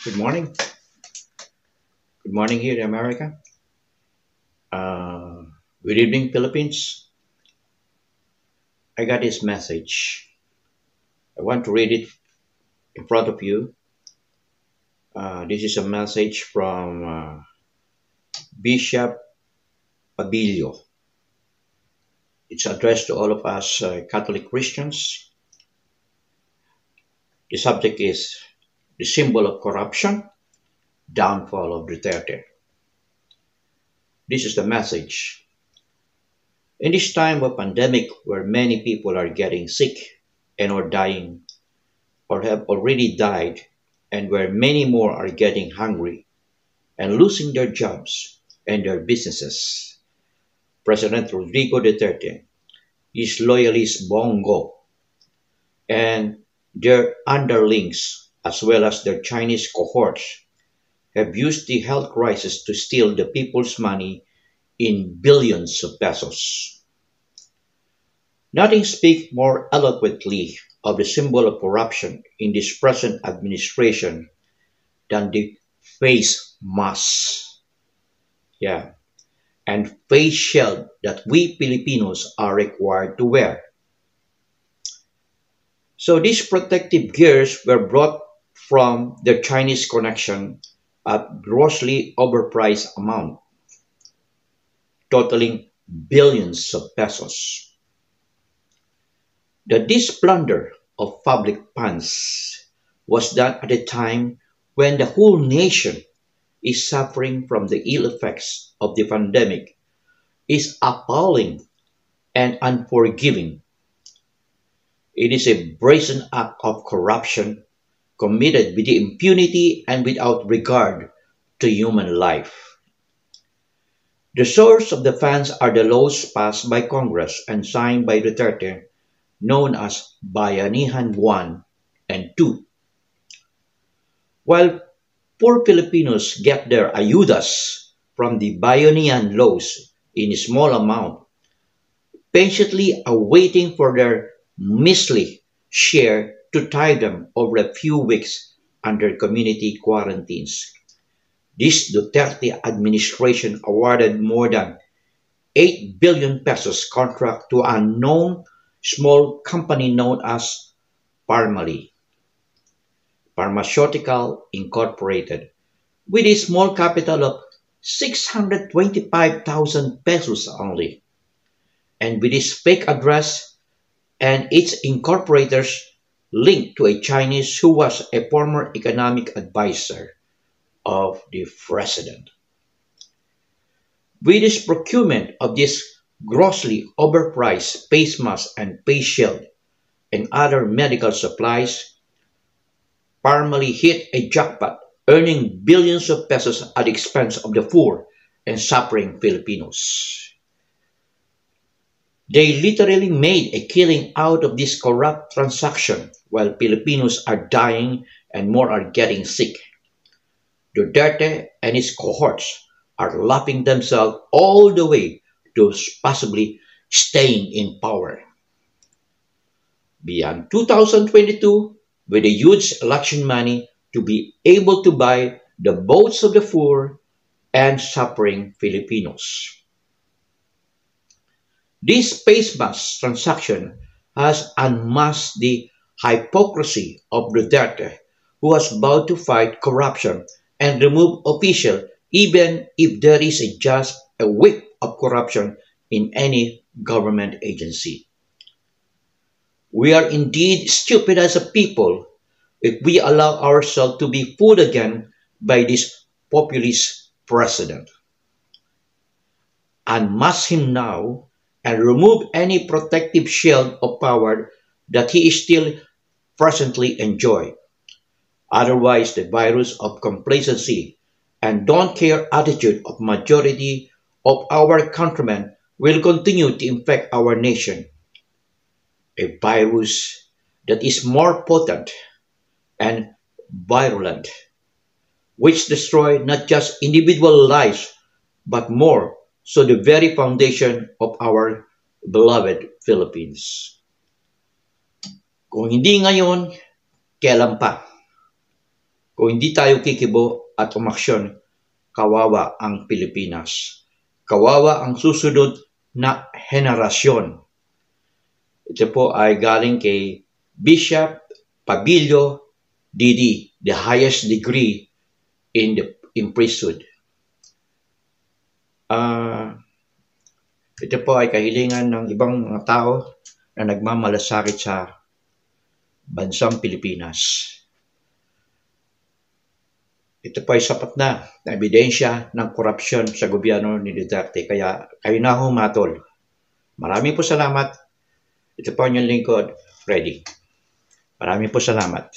Good morning. Good morning here in America. Uh, Good evening, Philippines. I got this message. I want to read it in front of you. This is a message from Bishop Pabillo. It's addressed to all of us Catholic Christians. The subject is the symbol of corruption, downfall of Duterte. This is the message. In this time of pandemic where many people are getting sick and are dying or have already died, and where many more are getting hungry and losing their jobs and their businesses, President Rodrigo Duterte, his loyalist Bongo, and their underlings, as well as their Chinese cohorts, have used the health crisis to steal the people's money in billions of pesos. Nothing speaks more eloquently of the symbol of corruption in this present administration than the face mask. Yeah, and face shield that we Filipinos are required to wear. So these protective gears were brought from the Chinese connection at grossly overpriced amount, totaling billions of pesos. This plunder of public funds was done at a time when the whole nation is suffering from the ill effects of the pandemic is appalling and unforgiving. It is a brazen act of corruption committed with the impunity and without regard to human life. The source of the funds are the laws passed by Congress and signed by Duterte, known as Bayanihan 1 and 2. While poor Filipinos get their ayudas from the Bayanihan laws in a small amount, patiently awaiting for their measly share to tide them over a few weeks under community quarantines. This Duterte administration awarded more than 8 billion pesos contract to an unknown small company known as Parmalee, Pharmaceutical Incorporated, with a small capital of 625,000 pesos only, and with its fake address and its incorporators linked to a Chinese who was a former economic advisor of the president. With its procurement of this grossly overpriced face mask and face shield and other medical supplies, Parmalee hit a jackpot, earning billions of pesos at the expense of the poor and suffering Filipinos. They literally made a killing out of this corrupt transaction while Filipinos are dying and more are getting sick. Duterte and his cohorts are laughing themselves all the way to possibly staying in power. Beyond 2022, with the huge election money to be able to buy the votes of the poor and suffering Filipinos. This face mask transaction has unmasked the hypocrisy of Duterte, who has vowed to fight corruption and remove officials even if there is just a whiff of corruption in any government agency. We are indeed stupid as a people if we allow ourselves to be fooled again by this populist president. Unmask him now and remove any protective shield of power that he is still presently enjoy. Otherwise, the virus of complacency and don't care attitude of majority of our countrymen will continue to infect our nation. A virus that is more potent and virulent, which destroy not just individual lives, but more so the very foundation of our beloved Philippines. Kung hindi ngayon, kailan pa? Kung hindi tayo kikibo at umaksyon, kawawa ang Pilipinas. Kawawa ang susunod na henerasyon. Ito po ay galing kay Bishop Pabillo, DD, the highest degree in priesthood. Ito po ay kahilingan ng ibang mga tao na nagmamalasakit sa bansang Pilipinas. Ito po ay sapat na ebidensya ng korupsyon sa gobyerno ni Duterte. Kaya kayo na humatol. Maraming po salamat. Ito po ang inyong lingkod, Freddy. Maraming po salamat.